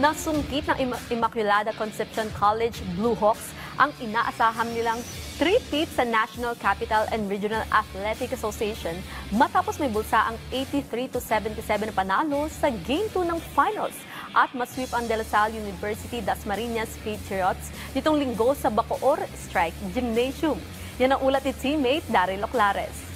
Nasungkit ng Immaculada Concepcion College Blue Hawks ang inaasahan nilang three-peat sa National Capital and Regional Athletic Association matapos may bulsa ang 83-77 panalo sa Game 2 ng Finals at masweep ang De La Salle University Dasmariñas Patriots nitong linggo sa Bacoor Strike Gymnasium. Yan ang ulat ni teammate Daryl Oclares.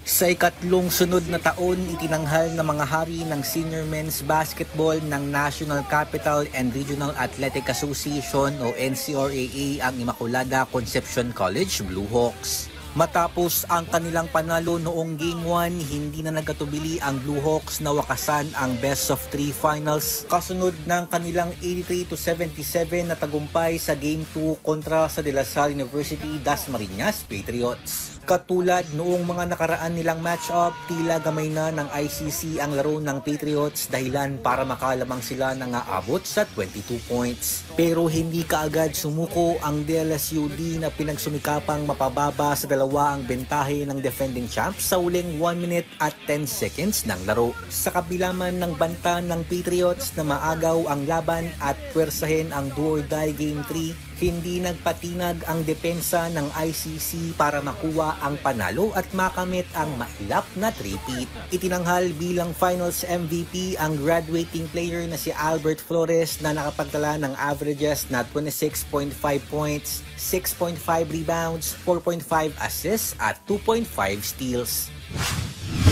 Sa ikatlong sunod na taon, itinanghal ng mga hari ng Senior Men's Basketball ng National Capital and Regional Athletic Association o NCRAA ang Immaculada Concepcion College Blue Hawks. Matapos ang kanilang panalo noong Game 1, hindi na nagkatubili ang Blue Hawks na wakasan ang Best of 3 Finals kasunod ng kanilang 83-77 na tagumpay sa Game 2 kontra sa De La Salle University Dasmariñas Patriots. Katulad noong mga nakaraan nilang match-up, tila gamay na ng ICC ang laro ng Patriots dahilan para makalamang sila nang aabot sa 22 points. Pero hindi kaagad sumuko ang DLSUD na pinagsumikapang mapababa sa dalawa ang bentahe ng defending champs sa huling 1 minute at 10 seconds ng laro. Sa kabila man ng banta ng Patriots na maagaw ang laban at pwersahin ang do-or-die Game 3, hindi nagpatinag ang depensa ng ICC para makuha ang panalo at makamit ang mailap na three-peat. Itinanghal bilang Finals MVP ang graduating player na si Albert Flores na nakapagtala ng averages na 26.5 points, 6.5 rebounds, 4.5 assists at 2.5 steals.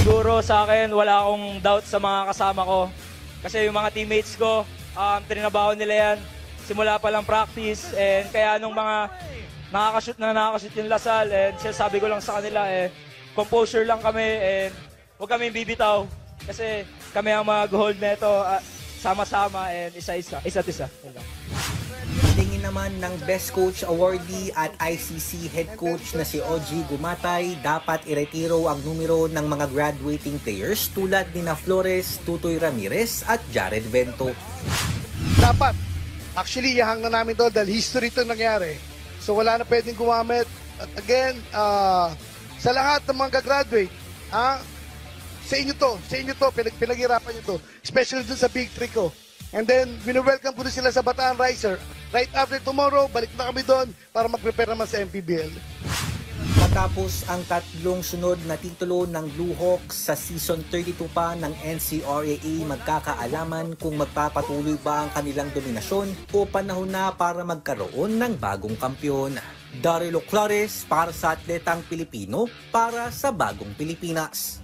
Siguro sa akin, wala akong doubt sa mga kasama ko. Kasi yung mga teammates ko, trinabaho nila yan simula pa lang practice, and kaya nung mga nakakashoot yung La Salle, and sinasabi ko lang sa kanila, composure lang kami, and huwag kami bibitaw kasi kami ang mag-hold neto sama-sama and isa't isa. Tingin naman ng Best Coach Awardee at ICC Head Coach na si OG Gumatay, dapat iretiro ang numero ng mga graduating players tulad ni Flores, Tutoy Ramirez at Jared Vento. Dapat. Actually, ihang na namin to dahil history ito nangyari. So wala na pwedeng gumamit. At again, sa lahat ng mga graduate, sa inyo to, pinaghirapan nyo to. Especially dun sa Big 3 ko. And then, welcome ko na sila sa Bataan Riser. Right after tomorrow, balik na kami doon para mag-prepare naman sa MPBL. Matapos ang tatlong sunod na titulo ng Blue Hawks sa Season 32 pa ng NCRAA, magkakaalaman kung magpapatuloy ba ang kanilang dominasyon o panahon na para magkaroon ng bagong kampyon. Daryl Oclares para sa Atletang Pilipino para sa Bagong Pilipinas.